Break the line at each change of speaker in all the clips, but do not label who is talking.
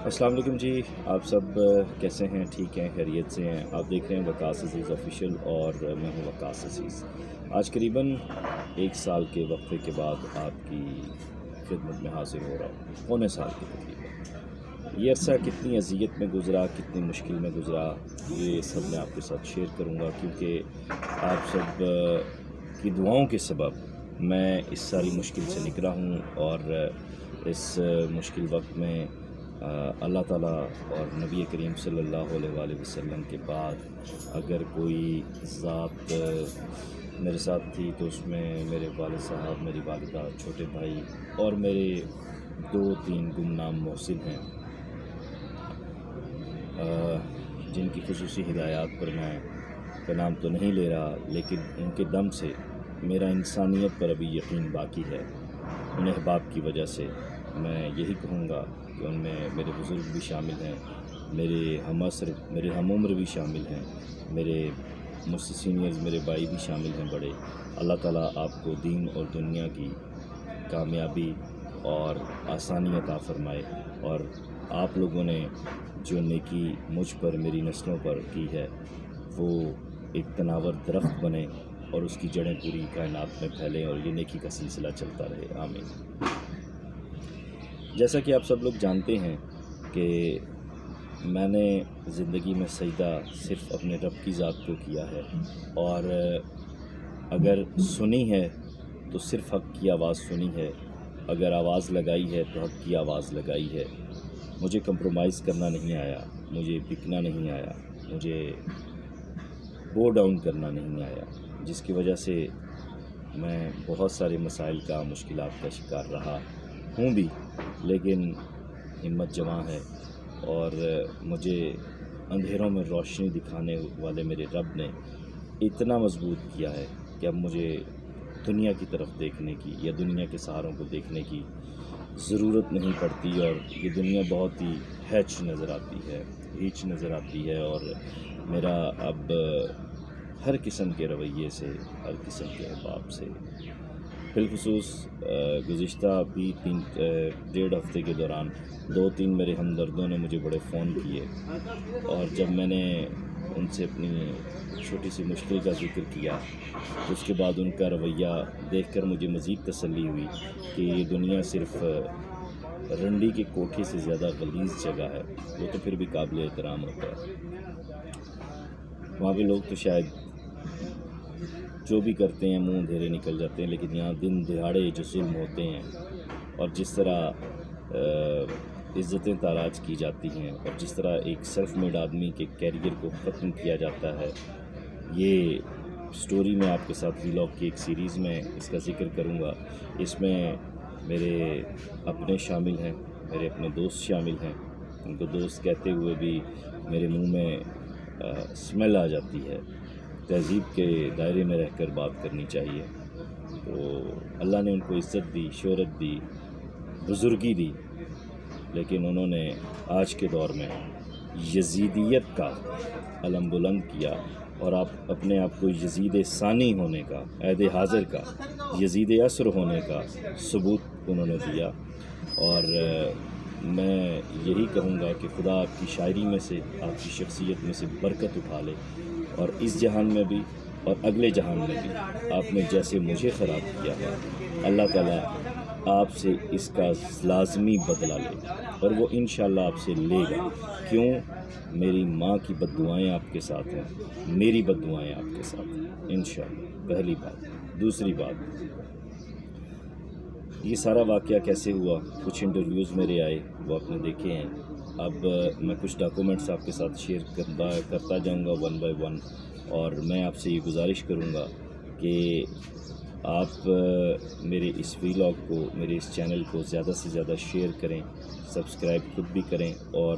السلام علیکم جی، آپ سب کیسے ہیں؟ ٹھیک ہیں، خیریت سے ہیں؟ آپ دیکھ رہے ہیں وقاص عزیز آفیشیل اور میں ہوں وقاص عزیز۔ آج قریباً 1 سال کے وقفے کے بعد آپ کی خدمت میں حاضر ہو رہا ہوں، پونے سال کے تقریباً۔ یہ عرصہ کتنی اذیت میں گزرا، کتنی مشکل میں گزرا، یہ سب میں آپ کے ساتھ شیئر کروں گا، کیونکہ آپ سب کی دعاؤں کے سبب میں اس ساری مشکل سے نکلا ہوں، اور اس مشکل وقت میں اللہ تعالیٰ اور نبی کریم صلی اللہ علیہ وآلہ وسلم کے بعد اگر کوئی ذات میرے ساتھ تھی تو اس میں میرے والد صاحب، میری والدہ، چھوٹے بھائی اور میرے 2-3 گمنام محسن ہیں، جن کی خصوصی ہدایات پر میں کا نام تو نہیں لے رہا، لیکن ان کے دم سے میرا انسانیت پر ابھی یقین باقی ہے۔ ان احباب کی وجہ سے میں یہی کہوں گا کہ ان میں میرے بزرگ بھی شامل ہیں، میرے ہم عمر بھی شامل ہیں، میرے مجھ سے سینئرز میرے بھائی بھی شامل ہیں بڑے۔ اللہ تعالیٰ آپ کو دین اور دنیا کی کامیابی اور آسانی عطا فرمائے، اور آپ لوگوں نے جو نیکی مجھ پر، میری نسلوں پر کی ہے، وہ ایک تناور درخت بنے اور اس کی جڑیں پوری کائنات میں پھیلیں، اور یہ نیکی کا سلسلہ چلتا رہے، آمین۔ جیسا کہ آپ سب لوگ جانتے ہیں کہ میں نے زندگی میں سجدہ صرف اپنے رب کی ذات کو کیا ہے، اور اگر سنی ہے تو صرف حق کی آواز سنی ہے، اگر آواز لگائی ہے تو حق کی آواز لگائی ہے۔ مجھے کمپرومائز کرنا نہیں آیا، مجھے بکنا نہیں آیا، مجھے بو ڈاؤن کرنا نہیں آیا، جس کی وجہ سے میں بہت سارے مسائل کا، مشکلات کا شکار رہا ہوں بھی، لیکن ہمت جمع ہے، اور مجھے اندھیروں میں روشنی دکھانے والے میرے رب نے اتنا مضبوط کیا ہے کہ اب مجھے دنیا کی طرف دیکھنے کی یا دنیا کے سہاروں کو دیکھنے کی ضرورت نہیں پڑتی، اور یہ دنیا بہت ہی ہیچ نظر آتی ہے، ہیچ نظر آتی ہے، اور میرا اب ہر قسم کے رویے سے، ہر قسم کے احباب سے، بالخصوص گزشتہ بھی 1.5 ہفتے کے دوران 2-3 میرے ہمدردوں نے مجھے بڑے فون کیے، اور جب میں نے ان سے اپنی چھوٹی سی مشکل کا ذکر کیا تو اس کے بعد ان کا رویہ دیکھ کر مجھے مزید تسلی ہوئی کہ یہ دنیا صرف رنڈی کے کوٹھے سے زیادہ غلیظ جگہ ہے، وہ تو پھر بھی قابل احترام ہوتا ہے۔ وہاں پہ لوگ تو شاید جو بھی کرتے ہیں منہ اندھیرے نکل جاتے ہیں، لیکن یہاں دن دہاڑے جو ظلم ہوتے ہیں، اور جس طرح عزتیں تاراج کی جاتی ہیں، اور جس طرح ایک سیلف میڈ آدمی کے کیریئر کو ختم کیا جاتا ہے، یہ سٹوری میں آپ کے ساتھ ویلاگ کی ایک سیریز میں اس کا ذکر کروں گا۔ اس میں میرے اپنے شامل ہیں، میرے اپنے دوست شامل ہیں، ان کو دوست کہتے ہوئے بھی میرے منہ میں اسمیل آ جاتی ہے۔ تہذیب کے دائرے میں رہ کر بات کرنی چاہیے، تو اللہ نے ان کو عزت دی، شہرت دی، بزرگی دی، لیکن انہوں نے آج کے دور میں یزیدیت کا علم بلند کیا، اور آپ اپنے آپ کو یزید ثانی ہونے کا، عہد حاضر کا، یزید عصر ہونے کا ثبوت انہوں نے دیا۔ اور میں یہی کہوں گا کہ خدا آپ کی شاعری میں سے، آپ کی شخصیت میں سے برکت اٹھا لے، اور اس جہان میں بھی اور اگلے جہان میں بھی آپ نے جیسے مجھے خراب کیا ہے، اللہ تعالیٰ آپ سے اس کا لازمی بدلہ لے، اور وہ انشاءاللہ آپ سے لے گا۔ کیوں؟ میری ماں کی بد دعائیں آپ کے ساتھ ہیں، میری بد دعائیں آپ کے ساتھ ہیں، انشاءاللہ۔ پہلی بات۔ دوسری بات، یہ سارا واقعہ کیسے ہوا؟ کچھ انٹرویوز میرے آئے، وہ آپ نے دیکھے ہیں۔ اب میں کچھ ڈاکومنٹس آپ کے ساتھ شیئر کرتا جاؤں گا 1 by 1، اور میں آپ سے یہ گزارش کروں گا کہ آپ میرے اس ویلاگ کو، میرے اس چینل کو زیادہ سے زیادہ شیئر کریں، سبسکرائب خود بھی کریں، اور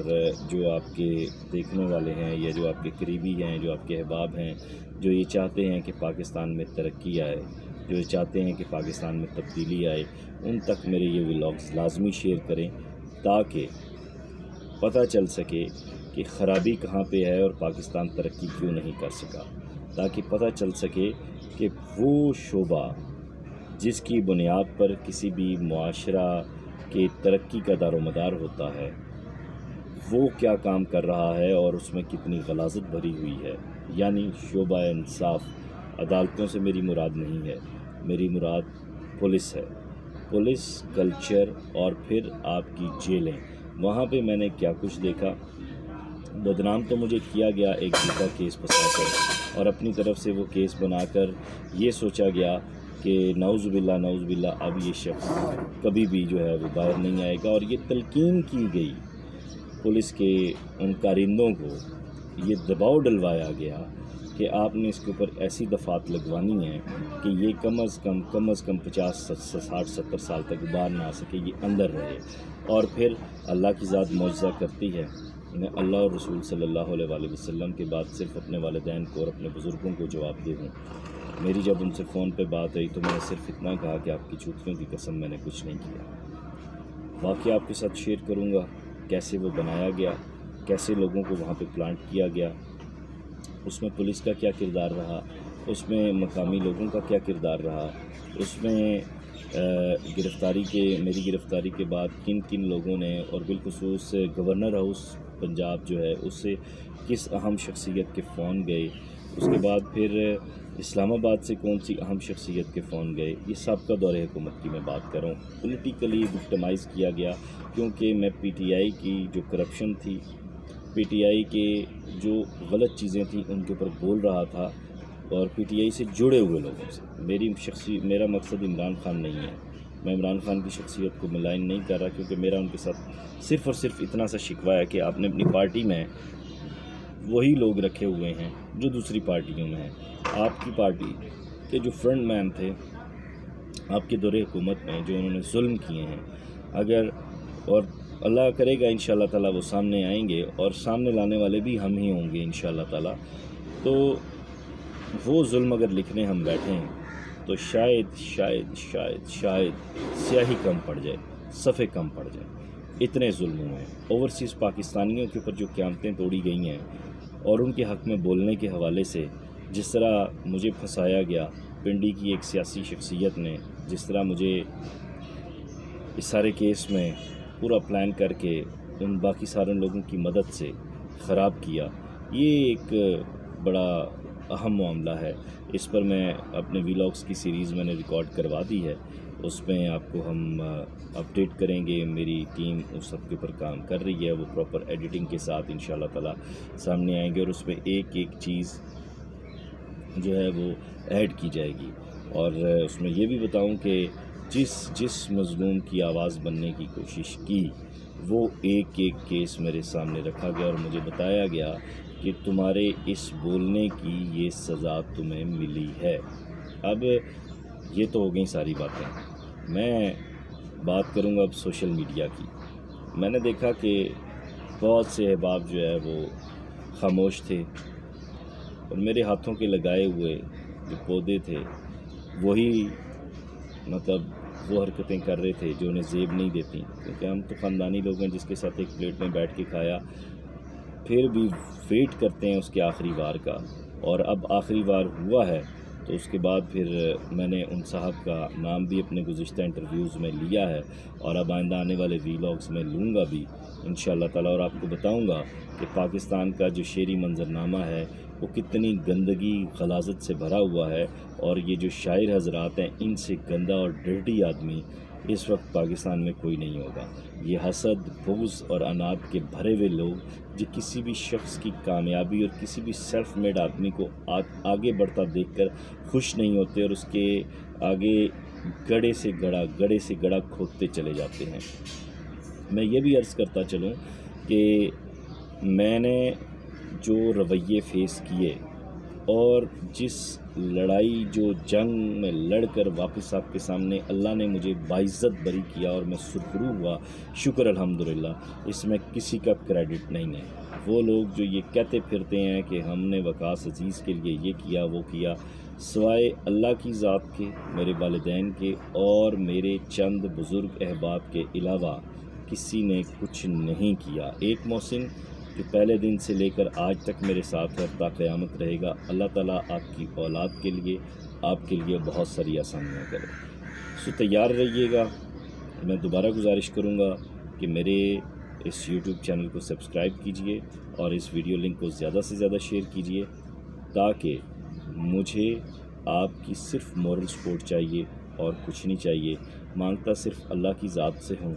جو آپ کے دیکھنے والے ہیں یا جو آپ کے قریبی ہیں، جو آپ کے احباب ہیں، جو یہ چاہتے ہیں کہ پاکستان میں ترقی آئے، جو یہ چاہتے ہیں کہ پاکستان میں تبدیلی آئے، ان تک میرے یہ ولاگز لازمی شیئر کریں، تاکہ پتہ چل سکے کہ خرابی کہاں پہ ہے اور پاکستان ترقی کیوں نہیں کر سکا، تاکہ پتہ چل سکے کہ وہ شعبہ جس کی بنیاد پر کسی بھی معاشرہ کے ترقی کا دار و مدار ہوتا ہے، وہ کیا کام کر رہا ہے اور اس میں کتنی غلاظت بھری ہوئی ہے. یعنی شعبہ انصاف، عدالتوں سے میری مراد نہیں ہے، میری مراد پولیس ہے. پولیس کلچر اور پھر آپ کی جیلیں، وہاں پہ میں نے کیا کچھ دیکھا. بدنام تو مجھے کیا گیا ایک جھوٹا کیس پھنسا کر، اور اپنی طرف سے وہ کیس بنا کر یہ سوچا گیا کہ نعوذ باللہ اب یہ شخص کبھی بھی جو ہے وہ باہر نہیں آئے گا. اور یہ تلقین کی گئی پولیس کے ان کارندوں کو، یہ دباؤ ڈلوایا گیا کہ آپ نے اس کے اوپر ایسی دفعات لگوانی ہیں کہ یہ کم از کم 50 60 70 سال تک باہر نہ آ سکے، یہ اندر رہے. اور پھر اللہ کی ذات معجزہ کرتی ہے. میں اللہ اور رسول صلی اللہ علیہ وآلہ وسلم کے بعد صرف اپنے والدین کو اور اپنے بزرگوں کو جواب دے ہوں. میری جب ان سے فون پہ بات ہوئی تو میں نے صرف اتنا کہا کہ آپ کی چوتیوں کی قسم میں نے کچھ نہیں کیا. واقعہ آپ کے ساتھ شیئر کروں گا، کیسے وہ بنایا گیا، کیسے لوگوں کو وہاں پہ پلانٹ کیا گیا، اس میں پولیس کا کیا کردار رہا، اس میں مقامی لوگوں کا کیا کردار رہا، اس میں میری گرفتاری کے بعد کن کن لوگوں نے، اور بالخصوص گورنر ہاؤس پنجاب جو ہے اس سے کس اہم شخصیت کے فون گئے، اس کے بعد پھر اسلام آباد سے کون سی اہم شخصیت کے فون گئے. یہ سابقہ دور حکومت کی میں بات کر رہا ہوں. پولیٹیکلی وکٹمائز کیا گیا کیونکہ میں پی ٹی آئی کی جو کرپشن تھی، پی ٹی آئی کے جو غلط چیزیں تھیں ان کے اوپر بول رہا تھا، اور پی ٹی آئی سے جڑے ہوئے لوگوں سے. میرا مقصد عمران خان نہیں ہے، میں عمران خان کی شخصیت کو ملائن نہیں کر رہا، کیونکہ میرا ان کے ساتھ صرف اور صرف اتنا سا شکوہ ہے کہ آپ نے اپنی پارٹی میں وہی لوگ رکھے ہوئے ہیں جو دوسری پارٹیوں میں ہیں. آپ کی پارٹی کے جو فرنٹ مین تھے آپ کے دور حکومت میں، جو انہوں نے ظلم کیے ہیں، اگر اور اللہ کرے گا انشاءاللہ تعالیٰ وہ سامنے آئیں گے، اور سامنے لانے والے بھی ہم ہی ہوں گے انشاءاللہ تعالیٰ، تو وہ ظلم اگر لکھنے ہم بیٹھے ہیں تو شاید شاید شاید شاید سیاہی کم پڑ جائے، صفحے کم پڑ جائیں. اتنے ظلم ہوئے ہیں. اوورسیز پاکستانیوں کے اوپر جو قیامتیں توڑی گئی ہیں، اور ان کے حق میں بولنے کے حوالے سے جس طرح مجھے پھنسایا گیا پنڈی کی ایک سیاسی شخصیت نے، جس طرح مجھے اس سارے کیس میں پورا پلان کر کے ان باقی سارے لوگوں کی مدد سے خراب کیا، یہ ایک بڑا اہم معاملہ ہے. اس پر میں اپنے ویلاگس کی سیریز میں نے ریکارڈ کروا دی ہے، اس میں آپ کو ہم اپڈیٹ کریں گے. میری ٹیم اس سب کے اوپر کام کر رہی ہے، وہ پراپر ایڈیٹنگ کے ساتھ انشاءاللہ تعالیٰ سامنے آئیں گے، اور اس میں ایک ایک چیز جو ہے وہ ایڈ کی جائے گی. اور اس میں یہ بھی بتاؤں کہ جس مظلوم کی آواز بننے کی کوشش کی، وہ ایک ایک کیس میرے سامنے رکھا گیا اور مجھے بتایا گیا کہ تمہارے اس بولنے کی یہ سزا تمہیں ملی ہے. اب یہ تو ہو گئی ساری باتیں. میں بات کروں گا اب سوشل میڈیا کی. میں نے دیکھا کہ بہت سے احباب جو ہے وہ خاموش تھے، اور میرے ہاتھوں کے لگائے ہوئے جو پودے تھے وہی مطلب وہ حرکتیں کر رہے تھے جو انہیں زیب نہیں دیتی، کیونکہ ہم تو خاندانی لوگ ہیں جس کے ساتھ ایک پلیٹ میں بیٹھ کے کھایا، پھر بھی ویٹ کرتے ہیں اس کے آخری وار کا. اور اب آخری وار ہوا ہے تو اس کے بعد پھر میں نے ان صاحب کا نام بھی اپنے گزشتہ انٹرویوز میں لیا ہے، اور اب آئندہ آنے والے ویلاگس میں لوں گا بھی انشاءاللہ تعالیٰ، اور آپ کو بتاؤں گا کہ پاکستان کا جو شعری منظرنامہ ہے وہ کتنی گندگی غلاظت سے بھرا ہوا ہے، اور یہ جو شاعر حضرات ہیں ان سے گندا اور ڈرٹی آدمی اس وقت پاکستان میں کوئی نہیں ہوگا. یہ حسد، بغض اور انات کے بھرے ہوئے لوگ جو کسی بھی شخص کی کامیابی اور کسی بھی سیلف میڈ آدمی کو آگے بڑھتا دیکھ کر خوش نہیں ہوتے، اور اس کے آگے گڑھے سے گڑھا کھودتے چلے جاتے ہیں. میں یہ بھی عرض کرتا چلوں کہ میں نے جو رویے فیس کیے اور جس لڑائی جو جنگ میں لڑ کر واپس آپ کے سامنے اللہ نے مجھے باعزت بری کیا اور میں سرخرو ہوا، شکر الحمدللہ، اس میں کسی کا کریڈٹ نہیں ہے. وہ لوگ جو یہ کہتے پھرتے ہیں کہ ہم نے وقاص عزیز کے لیے یہ کیا وہ کیا، سوائے اللہ کی ذات کے، میرے والدین کے اور میرے چند بزرگ احباب کے علاوہ کسی نے کچھ نہیں کیا. ایک محسن جو پہلے دن سے لے کر آج تک میرے ساتھ ہے، تا قیامت رہے گا. اللہ تعالیٰ آپ کی اولاد کے لیے، آپ کے لیے بہت ساری آسانیاں کرے. تیار رہیے گا. میں دوبارہ گزارش کروں گا کہ میرے اس یوٹیوب چینل کو سبسکرائب کیجئے اور اس ویڈیو لنک کو زیادہ سے زیادہ شیئر کیجئے، تاکہ مجھے آپ کی صرف مورل سپورٹ چاہیے اور کچھ نہیں چاہیے، مانگتا صرف اللہ کی ذات سے ہوں۔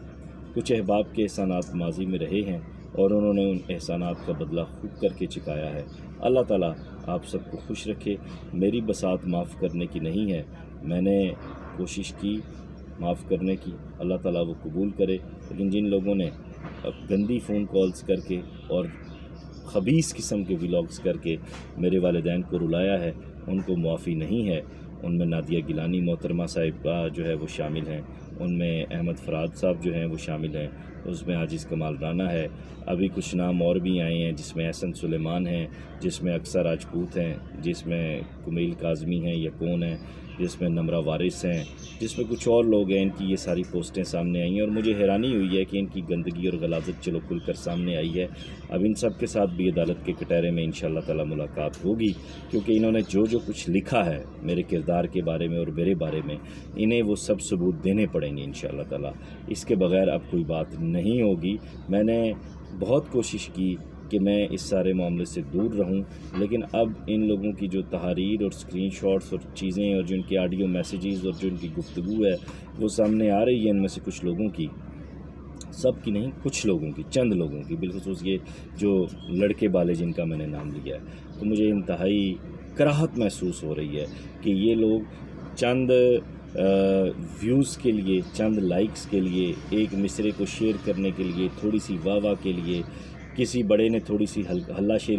کچھ احباب کے احسانات ماضی میں رہے ہیں اور انہوں نے ان احسانات کا بدلہ خوب کر کے چکایا ہے۔ اللہ تعالیٰ آپ سب کو خوش رکھے۔ میری بساط معاف کرنے کی نہیں ہے، میں نے کوشش کی معاف کرنے کی، اللہ تعالیٰ وہ قبول کرے، لیکن جن لوگوں نے گندی فون کالز کر کے اور خبیث قسم کے ولاگز کر کے میرے والدین کو رلایا ہے، ان کو معافی نہیں ہے۔ ان میں نادیہ گیلانی محترمہ صاحبہ جو ہے وہ شامل ہیں، ان میں احمد فراد صاحب جو ہیں وہ شامل ہیں، اس میں عاجز کمال رانا ہے، ابھی کچھ نام اور بھی آئے ہیں جس میں احسن سلیمان ہیں، جس میں اکثر راجپوت ہیں، جس میں کمیل کاظمی ہیں یا کون ہیں، جس میں نمرہ وارث ہیں، جس میں کچھ اور لوگ ہیں۔ ان کی یہ ساری پوسٹیں سامنے آئی ہیں اور مجھے حیرانی ہوئی ہے کہ ان کی گندگی اور غلاظت چلو کھل کر سامنے آئی ہے۔ اب ان سب کے ساتھ بھی عدالت کے کٹہرے میں انشاءاللہ تعالی ملاقات ہوگی، کیونکہ انہوں نے جو کچھ لکھا ہے میرے کردار کے بارے میں اور میرے بارے میں، انہیں وہ سب ثبوت دینے پڑیں گے انشاءاللہ تعالی۔ اس کے بغیر اب کوئی بات نہیں ہوگی۔ میں نے بہت کوشش کی کہ میں اس سارے معاملے سے دور رہوں، لیکن اب ان لوگوں کی جو تحاریر اور اسکرین شاٹس اور چیزیں اور جو ان کے آڈیو میسیجز اور جو ان کی گفتگو ہے وہ سامنے آ رہی ہے، ان میں سے کچھ لوگوں کی، سب کی نہیں، کچھ لوگوں کی، چند لوگوں کی، بالخصوص یہ جو لڑکے بالے جن کا میں نے نام لیا ہے، تو مجھے انتہائی کراہت محسوس ہو رہی ہے کہ یہ لوگ چند ویوز کے لیے، چند لائکس کے لیے، ایک مصرے کو شیئر کرنے کے لیے، تھوڑی سی واہ واہ کے لیے، کسی بڑے نے تھوڑی سی ہلہ شیری